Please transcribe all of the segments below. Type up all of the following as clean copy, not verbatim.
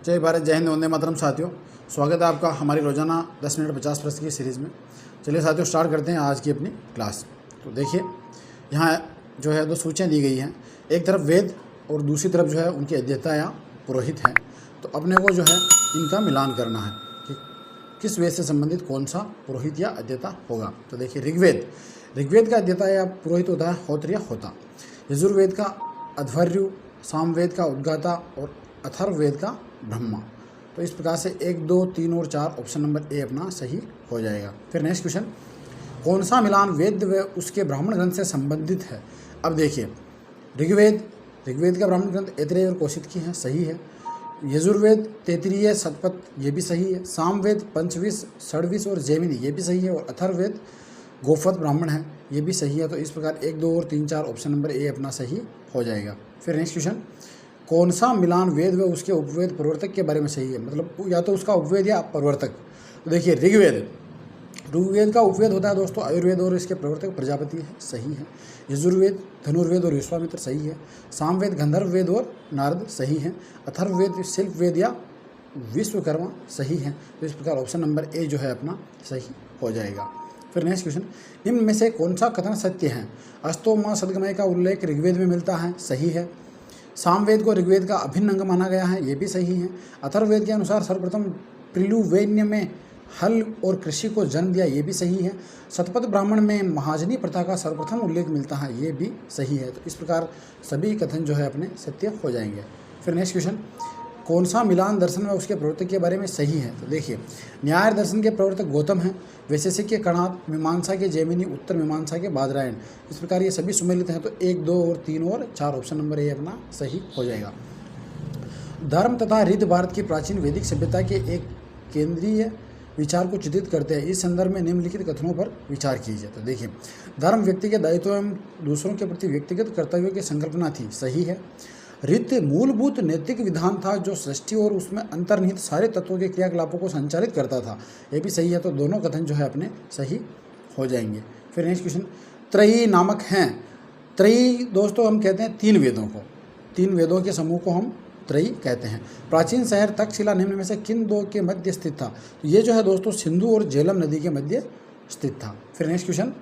जय भारत, जय हिंद, वंदे मातरम। साथियों, स्वागत है आपका हमारी रोजाना 10 मिनट 50 प्रश्न की सीरीज़ में। चलिए साथियों, स्टार्ट करते हैं आज की अपनी क्लास। तो देखिए, यहाँ जो है 2 सूचियाँ दी गई हैं। एक तरफ वेद और दूसरी तरफ जो है उनकी अध्येता या पुरोहित हैं। तो अपने को जो है इनका मिलान करना है कि किस वेद से संबंधित कौन सा पुरोहित या अध्येता होगा। तो देखिए, ऋग्वेद का अध्येता या पुरोहित होता है होत्र या होता। यजुर्वेद का अध्वर्यु, सामवेद का उद्गाता और अथर्ववेद का ब्रह्मा। तो इस प्रकार से 1, 2, 3 और 4 ऑप्शन नंबर ए अपना सही हो जाएगा। फिर नेक्स्ट क्वेश्चन, कौन सा मिलान वेद व उसके ब्राह्मण ग्रंथ से संबंधित है। अब देखिए, ऋग्वेद का ब्राह्मण ग्रंथ ऐतरेय और कौशिकी है, सही है। यजुर्वेद तैत्तिरीय शतपथ, ये भी सही है। सामवेद पंचविश, षड्विश और जैमिनी, ये भी सही है। और अथर्ववेद गोफत ब्राह्मण है, ये भी सही है। तो इस प्रकार 1, 2 और 3, 4 ऑप्शन नंबर ए अपना सही हो जाएगा। फिर नेक्स्ट क्वेश्चन, कौन सा मिलान वेद व उसके उपवेद प्रवर्तक के बारे में सही है, मतलब या तो उसका उपवेद या प्रवर्तक। तो देखिए, ऋग्वेद का उपवेद होता है दोस्तों आयुर्वेद और इसके प्रवर्तक प्रजापति है, सही है। यजुर्वेद धनुर्वेद और विश्वामित्र, सही है। सामवेद गंधर्व वेद और नारद, सही है। अथर्ववेद शिल्प वेद या विश्वकर्मा, सही है। तो इस प्रकार ऑप्शन नंबर ए जो है अपना सही हो जाएगा। फिर नेक्स्ट क्वेश्चन, निम्न में से कौन सा कथन सत्य है। अस्तो माँ सदगमय का उल्लेख ऋग्वेद में मिलता है, सही है। सामवेद को ऋग्वेद का अभिन्न अंग माना गया है, ये भी सही है। अथर्ववेद के अनुसार सर्वप्रथम प्रिलुवेन्य में हल और कृषि को जन्म दिया, ये भी सही है। शतपथ ब्राह्मण में महाजनी प्रथा का सर्वप्रथम उल्लेख मिलता है, ये भी सही है। तो इस प्रकार सभी कथन जो है अपने सत्य हो जाएंगे। फिर नेक्स्ट क्वेश्चन, कौन सा मिलान दर्शन में उसके प्रवर्तक के बारे में सही है। तो देखिए, न्याय दर्शन के प्रवर्तक गौतम हैं, वैशेषिक के कणाद, मीमांसा के जैमिनी, उत्तर मीमांसा के बादरायण। इस प्रकार ये सभी सुमेलित हैं। तो 1, 2 और 3 और 4 ऑप्शन नंबर ए अपना सही हो जाएगा। धर्म तथा रीति भारत की प्राचीन वैदिक सभ्यता के एक केंद्रीय विचार को चित्रित करते हैं। इस संदर्भ में निम्नलिखित कथनों पर विचार कीजिए। तो देखिए, धर्म व्यक्ति के दायित्व एवं दूसरों के प्रति व्यक्तिगत कर्तव्यों की संकल्पना थी, सही है। रीति मूलभूत नैतिक विधान था जो सृष्टि और उसमें अंतर्निहित सारे तत्वों के क्रियाकलापों को संचालित करता था, ये भी सही है। तो दोनों कथन जो है अपने सही हो जाएंगे। फिर नेक्स्ट क्वेश्चन, त्रयी नामक हैं। त्रयी दोस्तों हम कहते हैं 3 वेदों को, 3 वेदों के समूह को हम त्रयी कहते हैं। प्राचीन शहर तक्षशिला निम्न में से किन 2 के मध्य स्थित था। तो ये जो है दोस्तों सिंधु और झेलम नदी के मध्य स्थित था। फिर नेक्स्ट क्वेश्चन,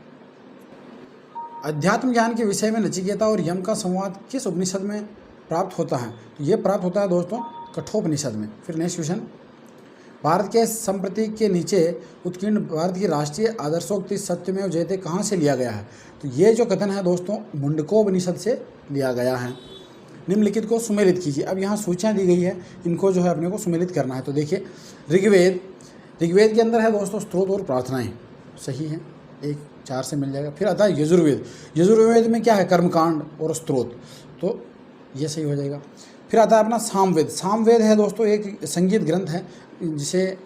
अध्यात्म ज्ञान के विषय में नचिकेता और यम का संवाद किस उपनिषद में प्राप्त होता है। तो ये प्राप्त होता है दोस्तों कठोपनिषद में। फिर नेक्स्ट क्वेश्चन, भारत के संप्रति के नीचे उत्कीर्ण भारत की राष्ट्रीय आदर्शोक्ति सत्यमेव जयते कहाँ से लिया गया है। तो ये जो कथन है दोस्तों मुंडकोपनिषद से लिया गया है। निम्नलिखित को सुमेलित कीजिए। अब यहाँ सूचियाँ दी गई है, इनको जो है अपने को सुमेलित करना है। तो देखिए, ऋग्वेद के अंदर है दोस्तों स्त्रोत और प्रार्थनाएं, सही है, 1, 4 से मिल जाएगा। फिर आता है यजुर्वेद में क्या है, कर्मकांड और स्त्रोत, तो ये सही हो जाएगा। फिर आता है अपना सामवेद है दोस्तों एक संगीत ग्रंथ है, जिसे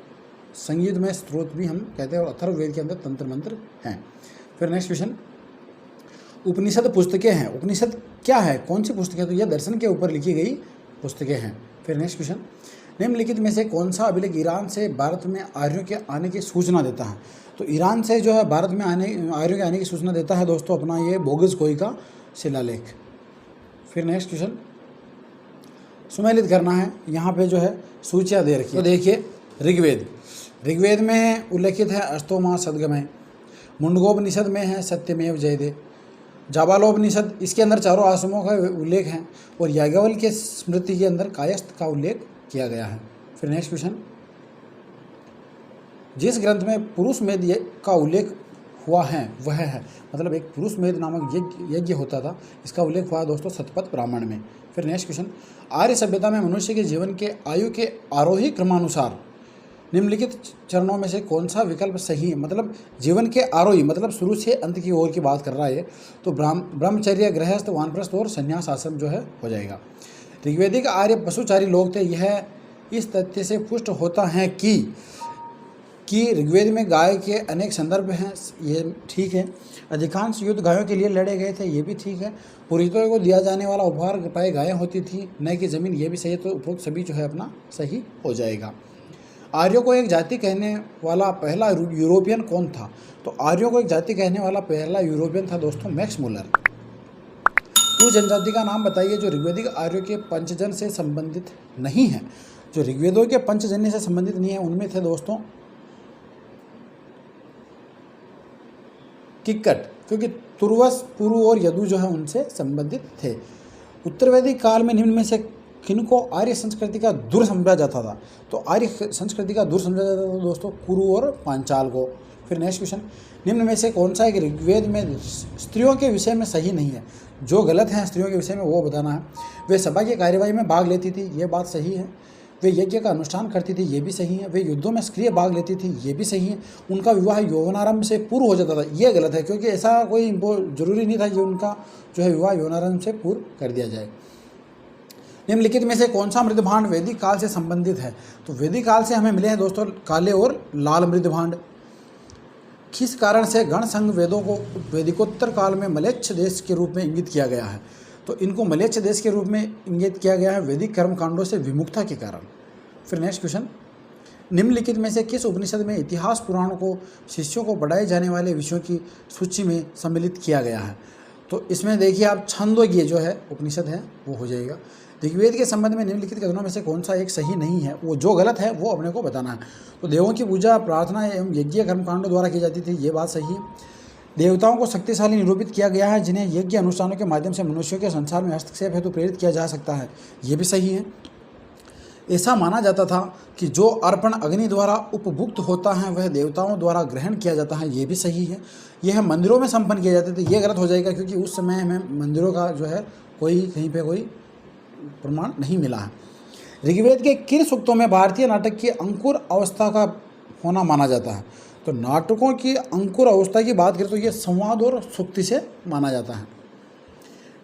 संगीत में स्त्रोत भी हम कहते हैं। और अथर्ववेद के अंदर तंत्र मंत्र हैं। फिर नेक्स्ट क्वेश्चन, उपनिषद पुस्तकें हैं। उपनिषद क्या है, कौन सी पुस्तकें। तो यह दर्शन के ऊपर लिखी गई पुस्तकें हैं। फिर नेक्स्ट क्वेश्चन, निम्नलिखित में से कौन सा अभिलेख ईरान से भारत में आर्यों के आने की सूचना देता है। तो ईरान से जो है भारत में आर्यों के आने की सूचना देता है दोस्तों अपना ये बोगसकोई का शिलालेख। फिर नेक्स्ट क्वेश्चन, सुमेलित करना है, यहाँ पे जो है सूचियाँ दे रखी है। तो देखिए, ऋग्वेद में उल्लेखित है अस्तो माँ सदगमय। मुंडकोपनिषद में है सत्यमेव जयते। जाबालोपनिषद, इसके अंदर चारों आश्रमों का उल्लेख है। और याज्ञवल्क्य के स्मृति के अंदर कायस्थ का उल्लेख किया गया है। फिर नेक्स्ट क्वेश्चन, जिस ग्रंथ में पुरुष मेद का उल्लेख हुआ है वह है, मतलब एक पुरुष मेद नामक यज्ञ होता था, इसका उल्लेख हुआ दोस्तों शतपथ ब्राह्मण में। फिर नेक्स्ट क्वेश्चन, आर्य सभ्यता में मनुष्य के जीवन के आयु के आरोही क्रमानुसार निम्नलिखित चरणों में से कौन सा विकल्प सही है। मतलब जीवन के आरोही मतलब शुरू से अंत की ओर की बात कर रहा है। तो ब्रह्मचर्य, गृहस्थ, वानप्रस्थ और संन्यास आश्रम जो है हो जाएगा। ऋग्वेदिक आर्य पशुचारी लोग थे। यह इस तथ्य से पुष्ट होता है कि ऋग्वेद में गाय के अनेक संदर्भ हैं, ये ठीक है। अधिकांश युद्ध गायों के लिए लड़े गए थे, ये भी ठीक है। पुरोहितों को दिया जाने वाला उपहार पाए गायें होती थी, न कि जमीन, ये भी सही है। तो उपरोक्त सभी जो है अपना सही हो जाएगा। आर्यों को एक जाति कहने वाला पहला यूरोपियन कौन था। तो आर्यों को एक जाति कहने वाला पहला यूरोपियन था दोस्तों मैक्स मुलर। उस जनजाति का नाम बताइए जो ऋग्वेदिक आर्यों के पंचजन से संबंधित नहीं है। जो ऋग्वेदों के पंचजन्य से संबंधित नहीं है उनमें थे दोस्तों किक्कट, क्योंकि तुर्वस, पुरु और यदु जो है उनसे संबंधित थे। उत्तर वैदिक काल में निम्न में से किनको आर्य संस्कृति का दूर समझा जाता था? तो आर्य संस्कृति का दूर समझा जाता था दोस्तों कुरु और पांचाल को। फिर नेक्स्ट क्वेश्चन, निम्न में से कौन सा एक ऋग्वेद में स्त्रियों के विषय में सही नहीं है? जो गलत है स्त्रियों के विषय में वो बताना है। वे सभा की कार्यवाही में भाग लेती थी, ये बात सही है। वे यज्ञ का अनुष्ठान करती थी, ये भी सही है। वे युद्धों में सक्रिय भाग लेती थी, ये भी सही है। उनका विवाह यौवनारंभ से पूर्व हो जाता था, ये गलत है, क्योंकि ऐसा कोई वो जरूरी नहीं था कि उनका जो है विवाह यौवनारंभ से पूर्व कर दिया जाए। निम्नलिखित में से कौन सा मृदभांड वैदिक काल से संबंधित है? तो वैदिक काल से हमें मिले हैं दोस्तों काले और लाल मृदभांड। किस कारण से गण संघ वेदों को वैदिकोत्तर काल में मलेच्छ देश के रूप में इंगित किया गया है? तो इनको मलेच्छ देश के रूप में इंगित किया गया है वैदिक कर्मकांडों से विमुखता के कारण। फिर नेक्स्ट क्वेश्चन, निम्नलिखित में से किस उपनिषद में इतिहास पुराण को शिष्यों को पढ़ाए जाने वाले विषयों की सूची में सम्मिलित किया गया है? तो इसमें देखिए आप छंदोग्य जो है उपनिषद है वो हो जाएगा। ऋग्वेद के संबंध में निम्नलिखित कथनों में से कौन सा एक सही नहीं है? वो जो गलत है वो अपने को बताना है। तो देवों की पूजा प्रार्थना एवं यज्ञ कर्मकांडों द्वारा की जाती थी, ये बात सही है। देवताओं को शक्तिशाली निरूपित किया गया है जिन्हें यज्ञ अनुष्ठानों के माध्यम से मनुष्यों के संसार में हस्तक्षेप हेतु प्रेरित किया जा सकता है, ये भी सही है। ऐसा माना जाता था कि जो अर्पण अग्नि द्वारा उपभुक्त होता है वह देवताओं द्वारा ग्रहण किया जाता है, ये भी सही है। यह मंदिरों में संपन्न किए जाते थे, ये गलत हो जाएगा, क्योंकि उस समय हमें मंदिरों का जो है कोई कहीं पे कोई प्रमाण नहीं मिला है। ऋग्वेद के किन सूक्तों में भारतीय नाटक की अंकुर अवस्था का होना माना जाता है? तो नाटकों की अंकुर अवस्था की बात करें तो ये संवाद और सूक्ति से माना जाता है।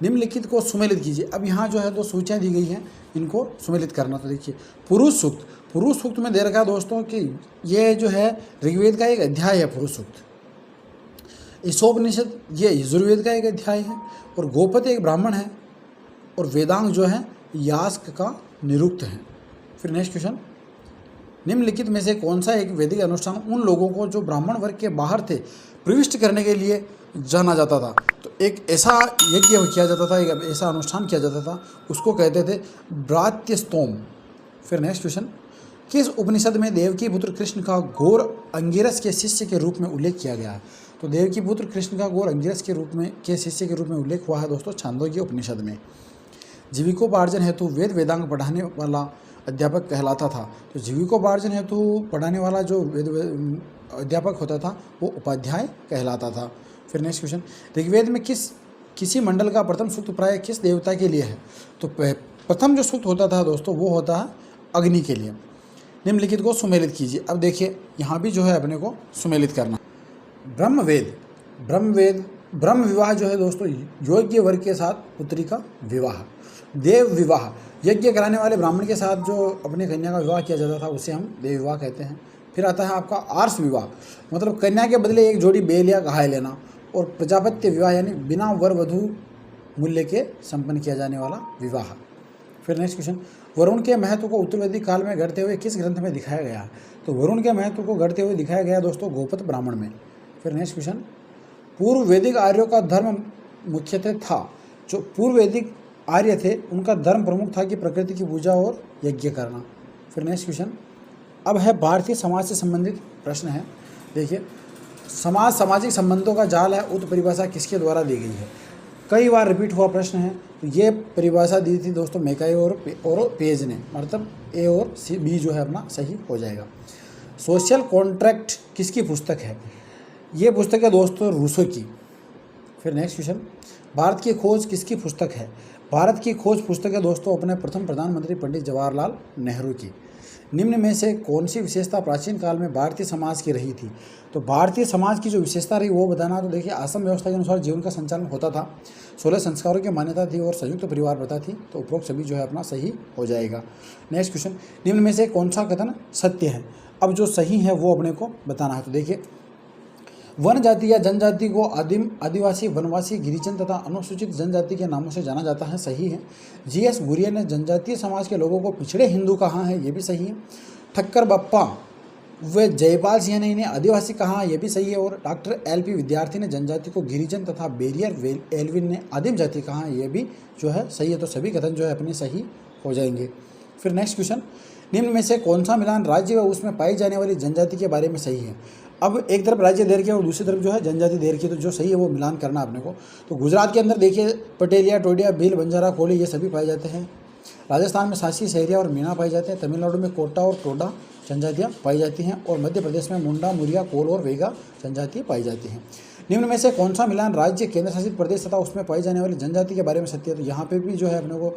निम्नलिखित को सुमेलित कीजिए। अब यहाँ जो है दो सूचियाँ दी गई हैं, इनको सुमेलित करना। तो देखिए पुरुष सूक्त, पुरुष सूक्त में दे रखा है दोस्तों कि ये जो है ऋग्वेद का एक अध्याय है पुरुष सूक्त। ईशोपनिषद ये यजुर्वेद का एक अध्याय है, और गोपति एक ब्राह्मण है, और वेदांग जो है यास्क का निरुक्त है। फिर नेक्स्ट क्वेश्चन, निम्नलिखित में से कौन सा एक वैदिक अनुष्ठान उन लोगों को जो ब्राह्मण वर्ग के बाहर थे प्रविष्ट करने के लिए जाना जाता था? तो एक ऐसा यज्ञ किया जाता था, एक ऐसा अनुष्ठान किया जाता था, उसको कहते थे ब्रात्यस्तोम। फिर नेक्स्ट क्वेश्चन, किस उपनिषद में देवकी पुत्र कृष्ण का घोर अंगिरस के शिष्य के रूप में उल्लेख किया गया है? तो देवकी पुत्र कृष्ण का घोर अंगिरस के शिष्य के रूप में उल्लेख हुआ है दोस्तों छांदोग्य उपनिषद में। जीविकोपार्जन हेतु वेद वेदांग पढ़ाने वाला अध्यापक कहलाता था। तो जीविकोपार्जन हेतु पढ़ाने वाला जो वेद अध्यापक होता था वो उपाध्याय कहलाता था। फिर नेक्स्ट क्वेश्चन, ऋग्वेद में किसी मंडल का प्रथम सूक्त प्राय किस देवता के लिए है? तो प्रथम जो सूक्त होता था दोस्तों वो होता है अग्नि के लिए। निम्नलिखित को सुमेलित कीजिए। अब देखिए यहाँ भी जो है अपने को सुमेलित करना। ब्रह्म विवाह जो है दोस्तों योग्य वर्ग के साथ पुत्री का विवाह। देव विवाह, यज्ञ कराने वाले ब्राह्मण के साथ जो अपनी कन्या का विवाह किया जाता था उसे हम देव विवाह कहते हैं। फिर आता है आपका आर्ष विवाह, मतलब कन्या के बदले एक जोड़ी बेल या गाय लेना। और प्रजापत्य विवाह यानी बिना वर वधू मूल्य के संपन्न किया जाने वाला विवाह। फिर नेक्स्ट क्वेश्चन, वरुण के महत्व को उत्तर वैदिक काल में गढ़ते हुए किस ग्रंथ में दिखाया गया है? तो वरुण के महत्व को गढ़ते हुए दिखाया गया दोस्तों गोपत ब्राह्मण में। फिर नेक्स्ट क्वेश्चन, पूर्व वैदिक आर्यों का धर्म मुख्यतः था। जो पूर्व वैदिक आर्य थे उनका धर्म प्रमुख था कि प्रकृति की पूजा और यज्ञ करना। फिर नेक्स्ट क्वेश्चन, अब है भारतीय समाज से संबंधित प्रश्न है। देखिए समाज सामाजिक संबंधों का जाल है, उक्त परिभाषा किसके द्वारा दी गई है? कई बार रिपीट हुआ प्रश्न है। तो ये परिभाषा दी थी दोस्तों मेकाई और पेज ने, मतलब ए और सी बी जो है अपना सही हो जाएगा। सोशल कॉन्ट्रैक्ट किसकी पुस्तक है? ये पुस्तक है दोस्तों रूसो की। फिर नेक्स्ट क्वेश्चन, भारत की खोज किसकी पुस्तक है? भारत की खोज पुस्तक है दोस्तों अपने प्रथम प्रधानमंत्री पंडित जवाहरलाल नेहरू की। निम्न में से कौन सी विशेषता प्राचीन काल में भारतीय समाज की रही थी? तो भारतीय समाज की जो विशेषता रही वो बताना। तो देखिए आश्रम व्यवस्था के अनुसार जीवन का संचालन होता था, 16 संस्कारों की मान्यता थी और संयुक्त परिवार प्रथा थी। तो उपरोक्त सभी जो है अपना सही हो जाएगा। नेक्स्ट क्वेश्चन, निम्न में से कौन सा कथन सत्य है? अब जो सही है वो अपने को बताना है। तो देखिए वन जाति या जनजाति को आदिम, आदिवासी, वनवासी, गिरिजन तथा अनुसूचित जनजाति के नामों से जाना जाता है, सही है। जीएस गुरिया ने जनजातीय समाज के लोगों को पिछड़े हिंदू कहा है, ये भी सही है। ठक्कर बप्पा व जयपाल सिंह ने इन्हें आदिवासी कहा, यह भी सही है। और डॉक्टर एलपी विद्यार्थी ने जनजाति को गिरिजन तथा बेरियर एल्विन ने आदिम जाति कहा, यह भी जो है सही है। तो सभी कथन जो है अपने सही हो जाएंगे। फिर नेक्स्ट क्वेश्चन, निम्न में से कौन सा मिलान राज्य व उसमें पाई जाने वाली जनजाति के बारे में सही है। अब एक तरफ राज्य दे रखी है और दूसरी तरफ जो है जनजाति दे रखी है, तो जो सही है वो मिलान करना अपने को। तो गुजरात के अंदर देखिए पटेलिया, टोडिया, भील, बंजारा, कोली ये सभी पाए जाते हैं। राजस्थान में सासी, सहरिया और मीणा पाए जाते हैं। तमिलनाडु में कोटा और टोडा जनजातियाँ पाई जाती हैं और मध्य प्रदेश में मुंडा, मुरिया, कोल और वेगा जनजातियाँ पाई जाती हैं। निम्न में से कौन सा मिलान राज्य, केंद्र शासित प्रदेश तथा उसमें पाई जाने वाली जनजाति के बारे में सत्य है। तो यहाँ पे भी जो है अपने को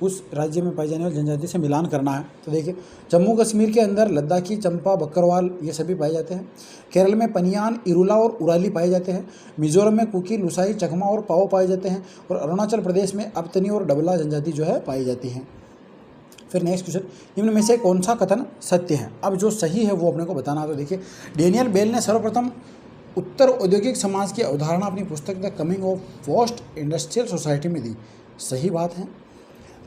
उस राज्य में पाई जाने वाली जनजाति से मिलान करना है। तो देखिए जम्मू कश्मीर के अंदर लद्दाखी, चंपा, बकरवाल ये सभी पाए जाते हैं। केरल में पनियान, इरुला और उराली पाए जाते हैं। मिजोरम में कुकी, लुसाई, चकमा और पाओ पाए जाते हैं और अरुणाचल प्रदेश में अबतनी और डबला जनजाति जो है पाई जाती हैं। फिर नेक्स्ट क्वेश्चन, निम्न में से कौन सा कथन सत्य है। अब जो सही है वो अपने को बताना है। तो देखिए डेनियल बेल ने सर्वप्रथम उत्तर औद्योगिक समाज की अवधारणा अपनी पुस्तक the coming of post industrial society में दी। सही बात है।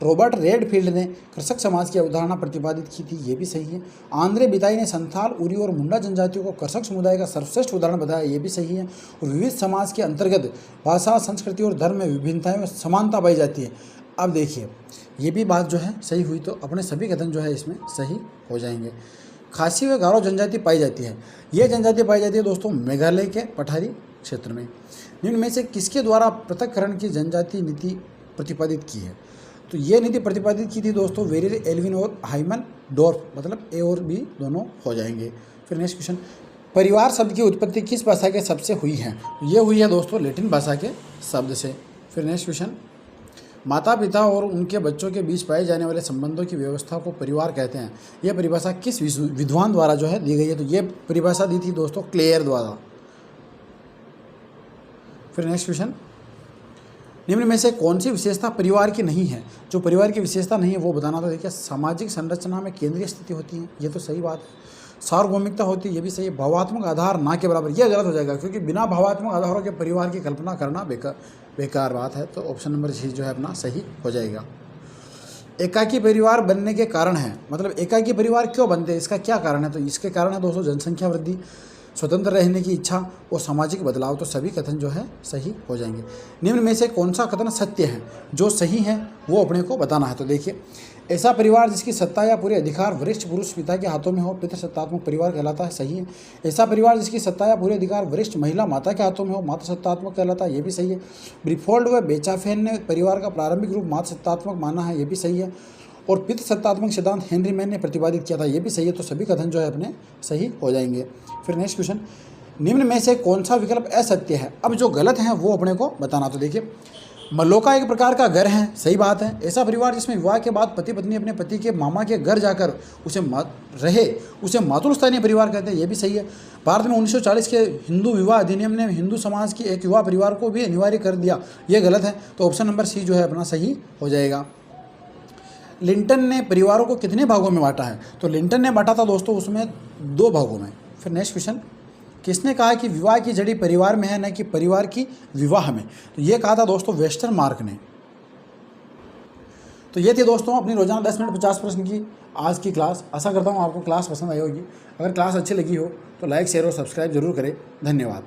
रॉबर्ट रेडफील्ड ने कृषक समाज की अवधारणा प्रतिपादित की थी, ये भी सही है। आंद्रे बिताई ने संथाल, उरी और मुंडा जनजातियों को कृषक समुदाय का सर्वश्रेष्ठ उदाहरण बताया, ये भी सही है। और विविध समाज के अंतर्गत भाषा, संस्कृति और धर्म में विभिन्नताएं में समानता पाई जाती है। अब देखिए ये भी बात जो है सही हुई, तो अपने सभी कथन जो है इसमें सही हो जाएंगे। खासी व गारो जनजाति पाई जाती है, ये जनजाति पाई जाती है दोस्तों मेघालय के पठारी क्षेत्र में। निम्न में से किसके द्वारा पृथक्करण की जनजाति नीति प्रतिपादित की है। तो ये नीति प्रतिपादित की थी दोस्तों वेरिर एल्विन और हाइमन डोर्फ, मतलब ए और बी दोनों हो जाएंगे। फिर नेक्स्ट क्वेश्चन, परिवार शब्द की उत्पत्ति किस भाषा के शब्द से हुई है। तो ये हुई है दोस्तों लैटिन भाषा के शब्द से। फिर नेक्स्ट क्वेश्चन, माता पिता और उनके बच्चों के बीच पाए जाने वाले संबंधों की व्यवस्था को परिवार कहते हैं। यह परिभाषा किस विद्वान द्वारा जो है दी गई है। तो ये परिभाषा दी थी दोस्तों क्लेयर द्वारा। फिर नेक्स्ट क्वेश्चन, निम्न में से कौन सी विशेषता परिवार की नहीं है। जो परिवार की विशेषता नहीं है वो बताना। तो देखिए सामाजिक संरचना में केंद्रीय स्थिति होती है, ये तो सही बात है। सार्वभौमिकता होती है, ये भी सही है। भावात्मक आधार ना के बराबर, ये गलत हो जाएगा क्योंकि बिना भावात्मक आधारों के परिवार की कल्पना करना बेकार बात है। तो ऑप्शन नंबर सी जो है अपना सही हो जाएगा। एकाकी परिवार बनने के कारण है, मतलब एकाकी परिवार क्यों बनते हैं, इसका क्या कारण है। तो इसके कारण है दोस्तों जनसंख्या वृद्धि, स्वतंत्र रहने की इच्छा और सामाजिक बदलाव। तो सभी कथन जो है सही हो जाएंगे। निम्न में से कौन सा कथन सत्य है। जो सही है वो अपने को बताना है। तो देखिए ऐसा परिवार जिसकी सत्ता या पूरे अधिकार वरिष्ठ पुरुष पिता के हाथों में हो पितृसत्तात्मक परिवार कहलाता है, सही है। ऐसा परिवार जिसकी सत्ता या पूरे अधिकार वरिष्ठ महिला माता के हाथों में हो मातृसत्तात्मक कहलाता है, ये भी सही है। ब्रिफोल्ड व बेचाफेन ने परिवार का प्रारंभिक रूप मातृसत्तात्मक माना है, ये भी सही है। और पितृसत्तात्मक सिद्धांत हेनरी मैन ने प्रतिपादित किया था, ये भी सही है। तो सभी कथन जो है अपने सही हो जाएंगे। फिर नेक्स्ट क्वेश्चन, निम्न में से कौन सा विकल्प असत्य है। अब जो गलत है वो अपने को बताना। तो देखिए मल्लोका एक प्रकार का घर है, सही बात है। ऐसा परिवार जिसमें विवाह के बाद पति पत्नी अपने पति के मामा के घर जाकर उसे मातृस्थानीय परिवार कहते हैं, ये भी सही है। भारत में 1940 के हिंदू विवाह अधिनियम ने हिंदू समाज की एक युवा परिवार को भी अनिवार्य कर दिया, ये गलत है। तो ऑप्शन नंबर सी जो है अपना सही हो जाएगा। लिंटन ने परिवारों को कितने भागों में बांटा है। तो लिंटन ने बांटा था दोस्तों उसमें 2 भागों में। फिर नेक्स्ट क्वेश्चन, किसने कहा कि विवाह की जड़ी परिवार में है न कि परिवार की विवाह में। तो ये कहा था दोस्तों वेस्टरमार्क ने। तो ये थी दोस्तों अपनी रोजाना 10 मिनट 50 प्रश्न की आज की क्लास। आशा करता हूँ आपको क्लास पसंद आई होगी। अगर क्लास अच्छी लगी हो तो लाइक, शेयर और सब्सक्राइब जरूर करें। धन्यवाद।